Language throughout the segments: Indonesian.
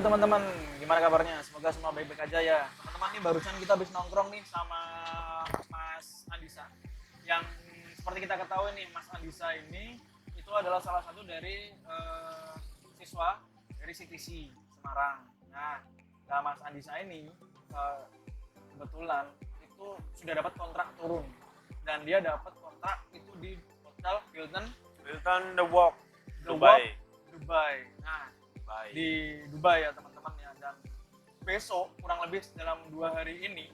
teman-teman, gimana kabarnya? Semoga semua baik-baik aja ya. Teman-teman, nih barusan kita habis nongkrong nih sama Mas Andisa. Yang seperti kita ketahui nih, Mas Andisa ini itu adalah salah satu dari siswa dari CTC Semarang. Nah Mas Andisa ini kebetulan itu sudah dapat kontrak turun dan dia dapat kontrak itu di Hotel Hilton The Walk, Dubai. Nah, di Dubai ya teman-teman ya, dan besok kurang lebih dalam 2 hari ini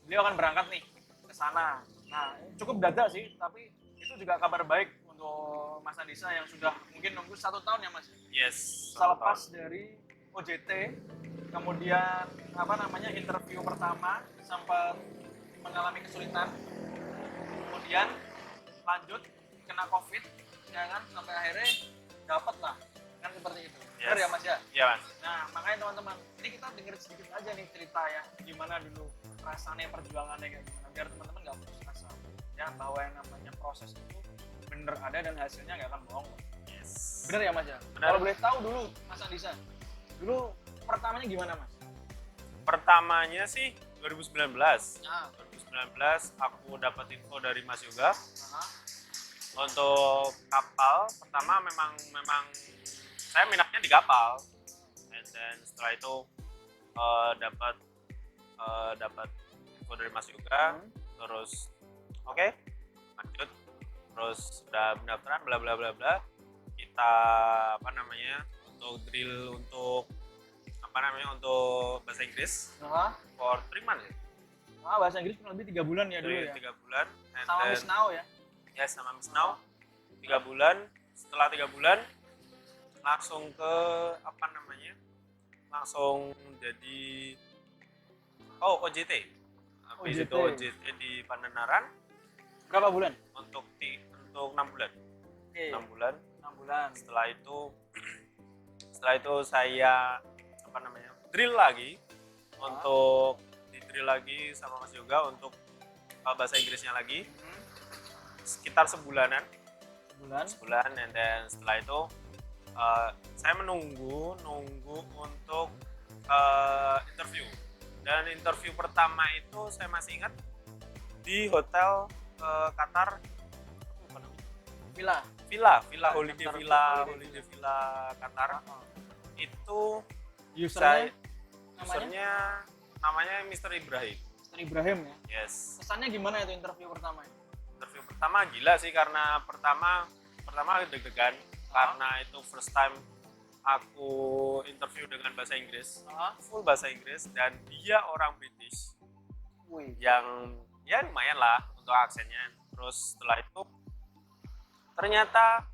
beliau akan berangkat nih ke sana. Nah cukup dadak sih, tapi itu juga kabar baik untuk Mas Andisa yang sudah mungkin nunggu 1 tahun ya Mas. Yes. Selepas dari OJT, kemudian interview pertama sempat mengalami kesulitan, kemudian lanjut kena COVID, ya kan, sampai akhirnya dapat lah kan seperti itu. Yes. Benar ya Mas ya? Iya Mas. Nah makanya teman-teman, ini kita denger sedikit aja nih cerita ya, gimana dulu rasanya perjuangannya kayak gimana, biar teman-teman nggak putus asa ya, bahwa yang namanya proses itu bener ada dan hasilnya nggak akan bohong. Yes. Bener ya Mas ya? Benar. Kalau boleh tahu dulu Mas Andisa, dulu pertamanya gimana Mas? Pertamanya sih 2019. Nah, 2019 aku dapat info dari Mas Yoga nah, untuk kapal. Pertama memang saya minatnya di kapal. And then setelah itu dapat info dari Mas Yoga. Terus oke, lanjut. Terus udah pendaftaran bla bla bla bla. Kita untuk drill untuk bahasa Inggris nah, for 3 months. bahasa Inggris kurang lebih 3 bulan ya dulu ya? 3 bulan. And Sama then, Miss Now ya? ya sama Miss Now 3 bulan. Setelah 3 bulan langsung ke langsung jadi OJT. Habis OJT. itu OJT di Pandanaran Berapa bulan? untuk 6 bulan. Oke, 6 bulan. 6 bulan. Setelah itu saya drill lagi untuk di-drill lagi sama Mas Yoga untuk bahasa Inggrisnya lagi sekitar sebulanan, and then setelah itu saya menunggu untuk interview, dan interview pertama itu saya masih ingat di hotel Qatar, Villa Holiday Villa Qatar. Itu usernya namanya Mr. Ibrahim. Mr. Ibrahim ya? Yes. Kesannya gimana itu interview pertama? Interview pertama gila sih, karena pertama deg-degan karena itu first time aku interview dengan bahasa Inggris, full bahasa Inggris, dan dia orang British. Wih. Yang ya lumayan lah untuk aksennya. Terus setelah itu ternyata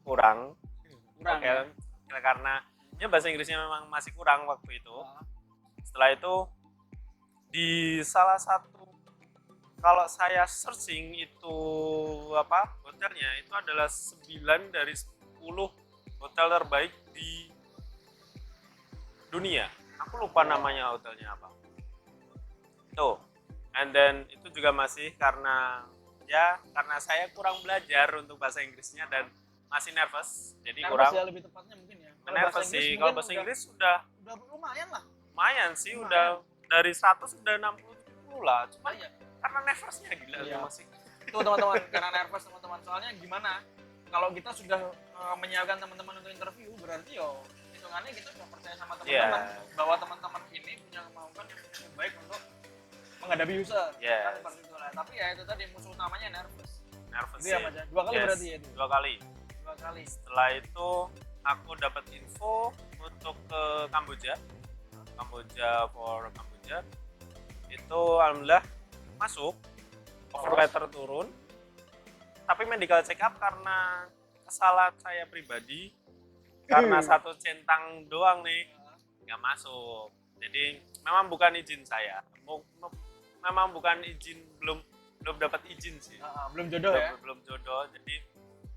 kurang ya? Karena ya bahasa Inggrisnya memang masih kurang waktu itu. Setelah itu di salah satu, kalau saya searching itu hotelnya itu adalah 9 dari 10 hotel terbaik di dunia. Aku lupa namanya hotelnya apa. Tuh. And then itu juga masih karena saya kurang belajar untuk bahasa Inggrisnya dan masih nervous. Jadi kurang ya, lebih tepatnya mungkin ya. nervous sih. Kalau bahasa Inggris udah lumayan lah. Lumayan sih, udah dari 100 udah 60 lah. Cuma ya, karena nervousnya gila iya. masih. Itu teman-teman, karena nervous teman-teman. Soalnya gimana? Kalau kita sudah menyiapkan teman-teman untuk interview, berarti hitungannya kita sudah percaya sama teman-teman bahwa teman-teman ini punya kemampuan yang cukup baik untuk menghadapi user. Kan seperti itu lah. Tapi ya itu tadi, musuh utamanya nervous. Nervous sih. 2 kali berarti ya itu. 2 kali. 2 kali. Setelah itu aku dapat info untuk ke Kamboja. Itu alhamdulillah masuk, offer letter turun, tapi medical check up karena kesalahan saya pribadi, karena 1 centang doang nih nggak masuk. Jadi memang bukan izin saya, memang bukan izin, belum dapat izin sih. Belum jodoh ya? Belum jodoh, jadi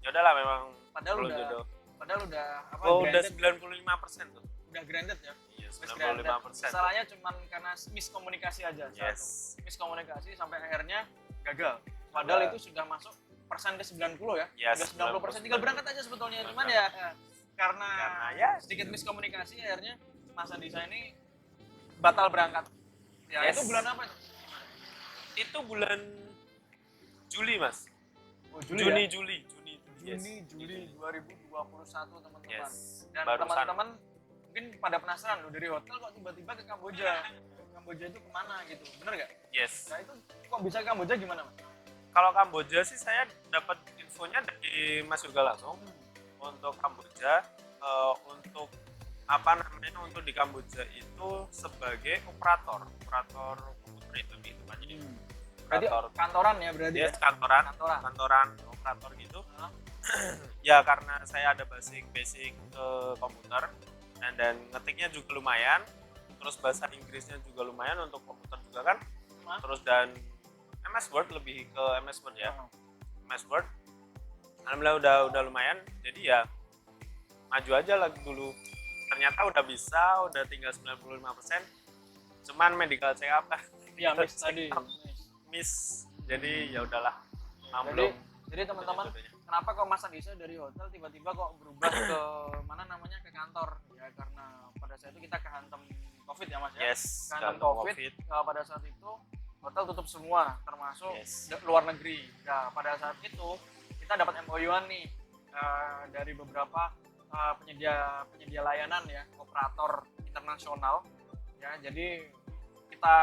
yaudahlah, memang belum jodoh. Padahal udah udah 95% tuh. Udah granted ya? Iya, 95%. Salahnya cuma karena miskomunikasi aja. Yes. Miskomunikasi sampai akhirnya gagal. Padahal itu sudah masuk persen ke 90 ya? Yes, udah 90%, tinggal berangkat aja sebetulnya. Cuman ya karena ya sedikit miskomunikasi akhirnya Mas Andisa ini batal berangkat. Ya, Yes. itu bulan apa? Itu bulan Juli, Mas. Oh, Juni, ya? Juli. Yes. Juli 2021 teman-teman. Yes. Dan Barusan. teman-teman mungkin pada penasaran loh, dari hotel kok tiba-tiba ke Kamboja. Kamboja itu kemana gitu, bener nggak? Yes. Nah itu kok bisa ke Kamboja gimana, Mas? Kalau Kamboja sih saya dapat infonya dari Mas Yoga langsung. Untuk Kamboja, untuk apa namanya, untuk di Kamboja itu sebagai operator komputer itu tepatnya. Berarti kantoran ya berarti Yes, ya? kantoran operator gitu. Hah? Ya karena saya ada basic komputer dan ngetiknya juga lumayan, terus bahasa Inggrisnya juga lumayan untuk komputer juga kan. Terus dan MS Word, lebih ke MS Word ya. MS Word alhamdulillah udah lumayan, jadi ya maju aja lah dulu. Ternyata udah bisa, udah tinggal 95%. Cuman medical check up kan. Iya, miss tadi. Miss. Jadi ya udahlah. Jadi teman-teman, kenapa kok Mas Andisa dari hotel tiba-tiba kok berubah ke mana namanya, ke kantor? Ya karena pada saat itu kita kehantam Covid ya Mas ya. Yes, kehantam COVID. Pada saat itu hotel tutup semua, termasuk luar negeri. Nah pada saat itu kita dapat MOU-an nih dari beberapa penyedia layanan ya, operator internasional ya. Jadi kita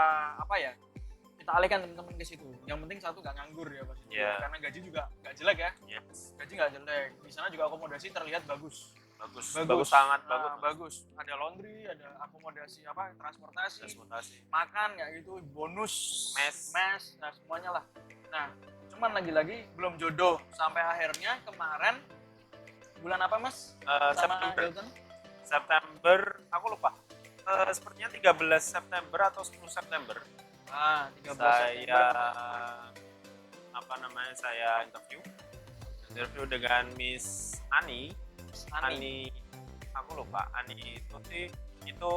kita alihkan teman-teman ke situ. Yang penting satu nggak nganggur ya Pak. Karena gaji juga nggak jelek ya. Gaji nggak jelek. Di sana juga akomodasi terlihat bagus. Sangat bagus. Ada laundry, ada akomodasi transportasi. Makan kayak gitu, bonus, mes, nah semuanya lah. Nah, cuman lagi-lagi belum jodoh sampai akhirnya kemarin bulan apa Mas? September, aku lupa. Sepertinya 13 September atau 10 September. 13 saya interview dengan Miss Ani, aku lupa. Ani itu sih, itu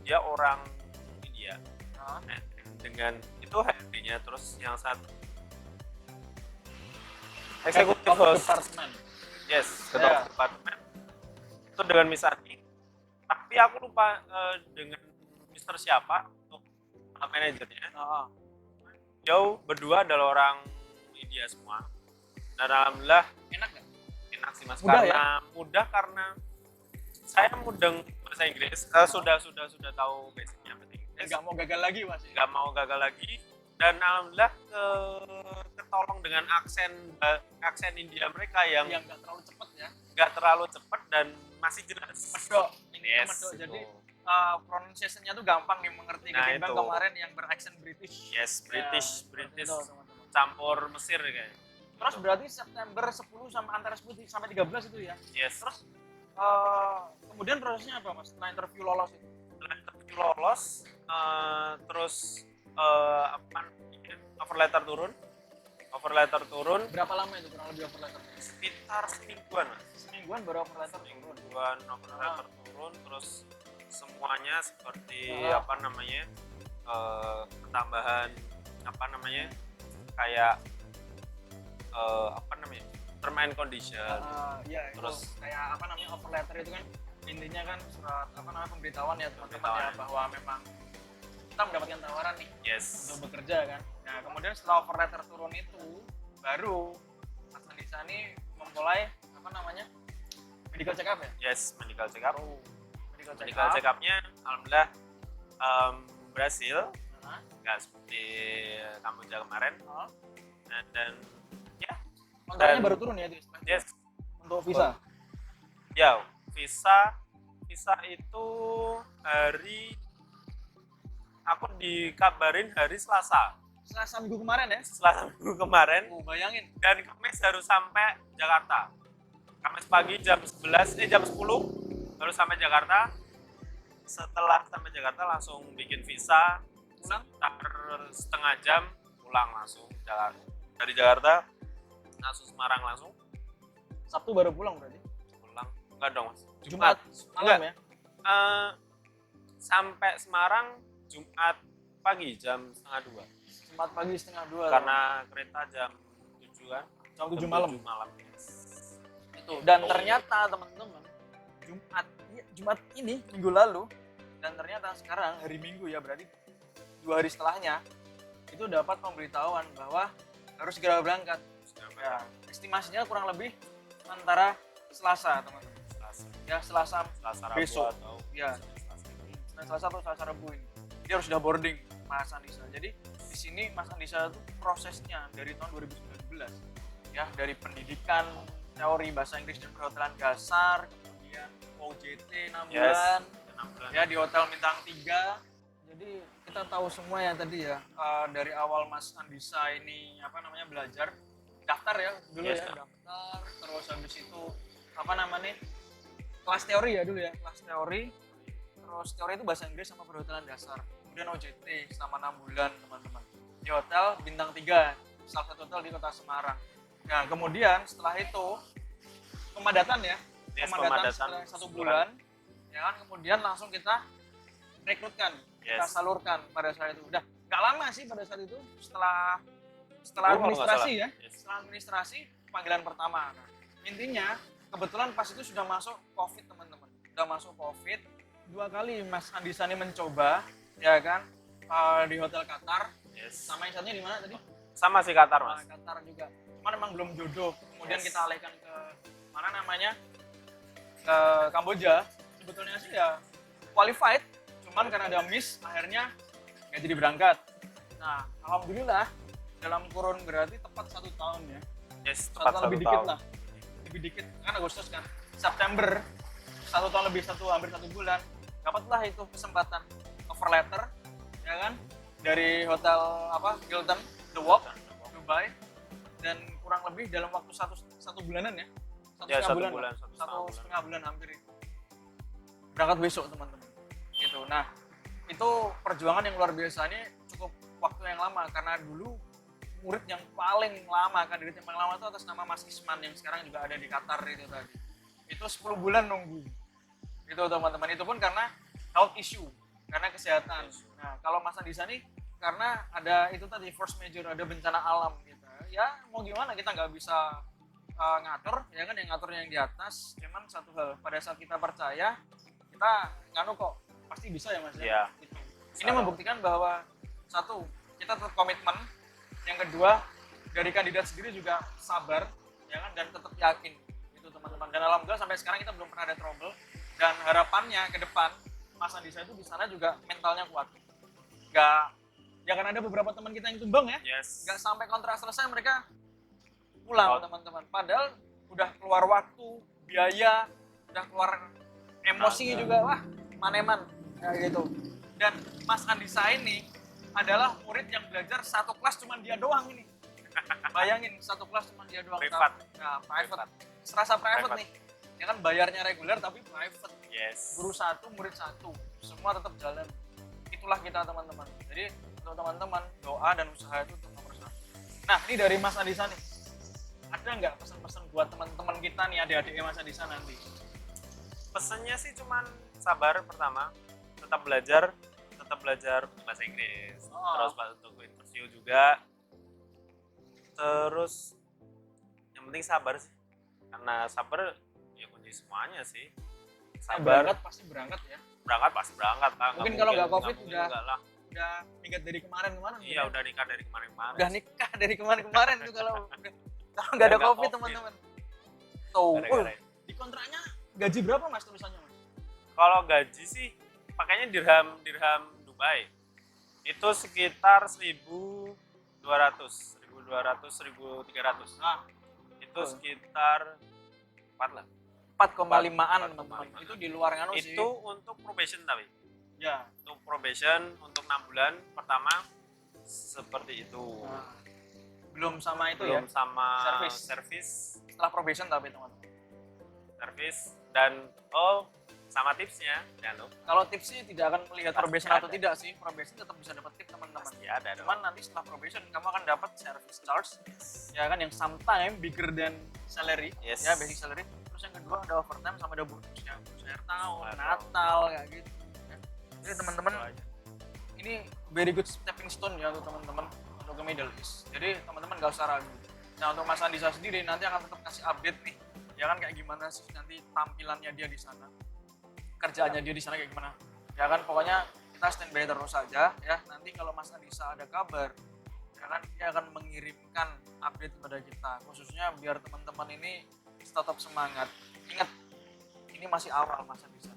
dia orang India. Dengan itu HRD-nya, terus yang satu eksekutif departemen. Yes, ketua departemen. Itu dengan Miss Ani. Tapi aku lupa dengan Mister siapa untuk manajernya. Jauh berdua adalah orang India semua. Dan alhamdulillah enak nggak? Enak sih Mas, mudah, karena mudah, karena saya mudeng bahasa Inggris. Saya sudah tahu basicnya bahasa Inggris. Nggak mau gagal lagi Mas. Nggak mau gagal lagi. Dan alhamdulillah ketolong dengan aksen India mereka yang nggak terlalu cepat ya. Nggak terlalu cepat dan masih jelas. Medok. Yes, jadi pronunciation-nya tuh gampang nih mengerti, ketimbang kemarin yang beraksen British. Yes, British campur Mesir kayaknya. Terus berarti September 10 antara 10 sampai 13 itu ya? Yes. Terus kemudian prosesnya apa Mas setelah interview lolos itu? Setelah interview lolos, terus offer letter turun. Berapa lama itu kurang lebih offer letter? Sekitar semingguan Mas. Semingguan baru offer letter turun, terus semuanya seperti ketambahan kayak term and condition. Terus kayak offer letter itu kan intinya kan surat pemberitahuan ya teman-teman ya, bahwa memang kita mendapatkan tawaran nih untuk bekerja kan. Nah kemudian setelah offer letter turun itu baru Mas Andisa ini memulai medical check up ya? Yes, medical check up. Medical check up-nya alhamdulillah berhasil. Nggak seperti Kamboja kemarin. Dan ya. Kontraknya baru turun ya itu? Yes. Untuk visa? Ya, visa itu aku dikabarin hari Selasa minggu kemarin ya? Selasa minggu kemarin. Bayangin. Dan Kamis harus sampai Jakarta. Kamis pagi jam 10 baru sampai Jakarta. Setelah sampai Jakarta langsung bikin visa, sekitar setengah jam pulang langsung dari Jakarta langsung Semarang langsung. Sabtu baru pulang berarti? Pulang enggak dong Mas. Jumat malam ya? Sampai Semarang Jumat pagi jam 1:30. Jumat pagi 1:30. Karena kereta jam 7 kan? Jam 7 malam. Itu. Dan ternyata teman-teman Jumat ini minggu lalu Dan ternyata sekarang hari Minggu ya, berarti 2 hari setelahnya itu dapat pemberitahuan bahwa harus segera berangkat. Ya, estimasinya kurang lebih antara Selasa, teman-teman. Ya, Selasa Rabu besok. atau Ya, Selasa atau Selasa Rabu ini. Dia harus sudah boarding Mas Andisa. Jadi di sini Mas Andisa itu prosesnya dari tahun 2019 ya, dari pendidikan teori bahasa Inggris dan perhotelan dasar, kemudian OJT 6 bulan, 6 bulan. ya di hotel bintang 3. Jadi kita tahu semua ya tadi ya, dari awal Mas Andisa ini belajar daftar ya dulu Yes, ya, daftar, terus habis itu kelas teori ya dulu ya, kelas teori, terus teori itu bahasa Inggris sama perhotelan dasar, kemudian OJT selama 6 bulan teman-teman di hotel bintang 3, salah satu hotel di kota Semarang. Nah kemudian setelah itu pemadatan ya, Yes, pemadatan setelah 1 bulan ya kan, kemudian langsung kita rekrutkan, kita salurkan pada saat itu. Udah gak lama sih pada saat itu, setelah administrasi ya, setelah administrasi panggilan pertama. Nah, intinya kebetulan pas itu sudah masuk COVID teman-teman, sudah masuk COVID 2 kali Mas Andisa ini mencoba ya kan, di hotel Qatar, sama yang satunya di mana tadi? Sama sih Qatar Mas. Qatar juga, cuman memang belum jodoh. Kemudian kita alihkan ke ke Kamboja. Sebetulnya sih ya qualified, cuman karena ada miss akhirnya nggak jadi berangkat. Nah alhamdulillah dalam kurun berarti tepat 1 tahun ya. Tepat 1 lebih dikit lah, lebih dikit kan Agustus kan, September 1 tahun lebih, hampir 1 bulan, dapatlah itu kesempatan offer letter ya kan, dari hotel Hilton The Walk Dubai, dan kurang lebih dalam waktu satu bulanan ya, satu setengah bulan hampir itu berangkat besok teman-teman gitu. Nah itu perjuangan yang luar biasa, ini cukup waktu yang lama karena dulu murid yang paling lama, kandidat yang paling lama itu atas nama Mas Isman yang sekarang juga ada di Qatar itu tadi, itu 10 bulan nunggu itu teman-teman. Itu pun karena health issue, karena kesehatan. Nah kalau Mas Andisa nih karena ada itu tadi force major, ada bencana alam gitu ya, mau gimana kita nggak bisa ngatur ya kan, yang ngaturnya yang di atas. Cuman satu hal, pada saat kita percaya, kita nganu kok pasti bisa ya Mas ya. Gitu. Ini membuktikan bahwa satu, kita tetap komitmen, yang kedua dari kandidat sendiri juga sabar ya kan, dan tetap yakin itu teman-teman. Dan alhamdulillah sampai sekarang kita belum pernah ada trouble, dan harapannya ke depan Mas Andisa itu di sana juga mentalnya kuat. Jangan ada beberapa teman kita yang tumbang ya, nggak sampai kontrak selesai mereka pulang teman-teman. Padahal udah keluar waktu, biaya, udah keluar emosi juga, wah maneman kayak gitu. Dan Mas Andisa ini adalah murid yang belajar satu kelas cuma dia doang ini. Bayangin, satu kelas cuma dia doang. Private. Nah, private. Serasa private nih. Ya kan bayarnya reguler tapi private. Guru 1, murid 1. Semua tetap jalan. Itulah kita teman-teman. Jadi untuk teman-teman, doa dan usaha itu untuk nomor 1. Nah, ini dari Mas Andisa nih. Ada nggak pesan-pesan buat teman-teman kita nih, adik-adiknya Mas Andisa nanti? Pesannya sih cuman sabar pertama, tetap belajar bahasa Inggris, terus untuk interview juga, terus yang penting sabar sih, karena sabar ya kunci semuanya sih. Sabar. Pasti berangkat ya. Pasti berangkat lah. Mungkin kalau nggak COVID udah nikah dari kemarin. Iya udah nikah dari kemarin. Udah nikah dari kemarin tuh kalau nggak ada COVID teman-teman. Tuh, di kontraknya gaji berapa Mas tulisannya Mas? Kalau gaji sih pakainya dirham Dubai. Itu sekitar 1.200, 1.300. Nah, itu sekitar 4,5-an teman-teman. Itu di luar nganu sih. Itu untuk probation tapi. Ya. Untuk probation untuk 6 bulan pertama seperti itu. Nah, belum sama itu belum ya. Sama service. Setelah probation tapi teman-teman. Service dan sama tipsnya, jangan lupa. Kalau tips sih tidak akan melihat probation atau tidak sih. Probation tetap bisa dapat tip teman-teman. Pasti ada. Cuman nanti setelah probation kamu akan dapat service charge, ya kan, yang sometimes bigger than salary, ya basic salary. Terus yang kedua ada overtime sama ada bonus ya, akhir tahun, Natal kayak gitu. Ya. Jadi teman-teman, ini very good stepping stone ya untuk teman-teman untuk ke Middle East. Jadi teman-teman gak usah ragu. Nah untuk Mas Andisa sendiri nanti akan tetap kasih update nih, ya kan, kayak gimana sih nanti tampilannya dia di sana, kerjaannya dia di sana kayak gimana. Ya kan pokoknya kita standby terus saja ya. Nanti kalau Mas Andisa ada kabar, ya kan dia akan mengirimkan update kepada kita. Khususnya biar teman-teman ini tetap semangat. Ingat, ini masih awal Mas Andisa.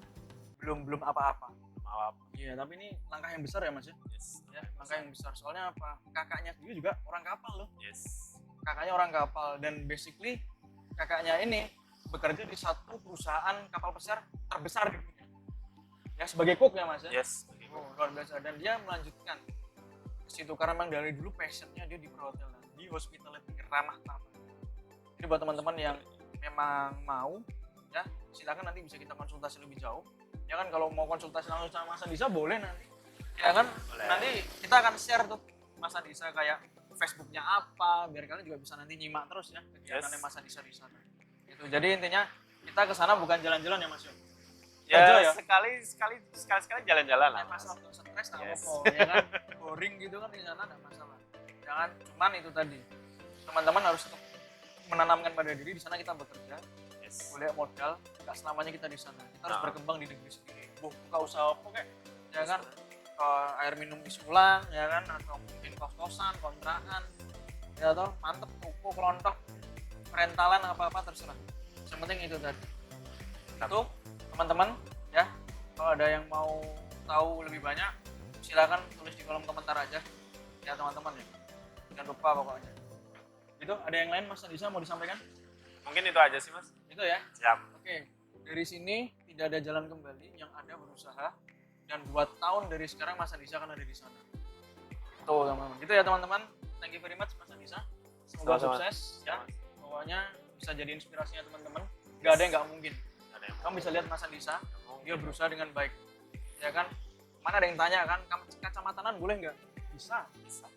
Belum apa-apa. Maaf. Iya, tapi ini langkah yang besar ya Mas ya. Yes. Ya, langkah yang besar. Soalnya apa? Kakaknya dia juga orang kapal loh. Yes. Kakaknya orang kapal dan basically kakaknya ini bekerja di satu perusahaan kapal pesiar terbesar di dunia. Ya sebagai cook ya Mas ya. Yes. Oh, luar biasa dan dia melanjutkan ke situ karena memang dari dulu passionnya dia di perhotelan, di hospitality ramah tamu. Jadi buat teman-teman yang memang mau ya silakan nanti bisa kita konsultasi lebih jauh. Ya kan kalau mau konsultasi langsung sama Mas Andisa boleh nanti. Ya kan Boleh. nanti kita akan share tuh Mas Andisa kayak Facebooknya apa biar kalian juga bisa nanti nyimak terus ya kegiatannya Yes. Mas Andisa di sana. Gitu. Jadi intinya kita ke sana bukan jalan-jalan ya Mas Yo. Ya, Kerja ya? sekali jalan-jalan lah. Ya, masalah untuk stres nggak Yes. apa-apa ya kan boring gitu kan di sana nggak masalah jangan cuman itu tadi teman-teman harus tetap menanamkan pada diri di sana kita bekerja Yes. boleh modal nggak selamanya kita di sana kita harus Nah. berkembang di negeri sendiri buka usaha apa kayak ya kan air minum isi ulang ya kan atau mungkin kos-kosan kontrakan ya toh mantep toko kelontok rentalan apa-apa terserah yang penting itu tadi itu teman-teman ya kalau ada yang mau tahu lebih banyak silakan tulis di kolom komentar aja ya teman-teman ya jangan lupa pokoknya itu ada yang lain Mas Andisa mau disampaikan Mungkin itu aja sih, Mas. itu ya Siap. oke dari sini tidak ada jalan kembali yang ada berusaha dan 2 tahun dari sekarang Mas Andisa akan ada di sana itu teman-teman gitu ya teman-teman thank you very much Mas Andisa semoga Sama-sama. sukses ya Mas. pokoknya bisa jadi inspirasinya teman-teman nggak ada yang nggak mungkin Ada yang kamu bisa lihat Mas Andisa mau. dia berusaha dengan baik ya kan mana ada yang tanya kan kacamatanan boleh nggak bisa Bisa.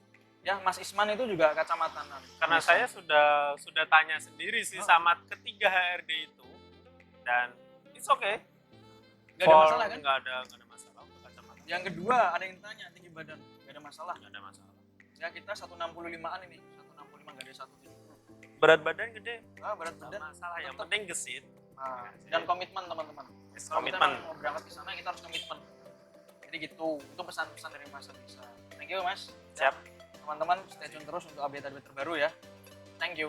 ya Mas Isman itu juga kacamatanan Karena Bisa. saya sudah tanya sendiri sih sama ketiga HRD itu, dan it's okay. nggak ada masalah kan Nggak ada masalah untuk kacamata. yang kedua ada yang tanya tinggi badan nggak ada masalah Nggak ada masalah. ya kita 165an ini 165 nggak ada 170 Berat badan gede, berat nggak badan masalah. Yang tetap. penting gesit. Nah, dan komitmen teman-teman Yes, kalau kita komitmen. memang mau berangkat ke sana kita harus komitmen jadi gitu itu pesan-pesan dari Mas Andisa thank you Mas Siap. teman-teman stay tune terus untuk update-update terbaru ya thank you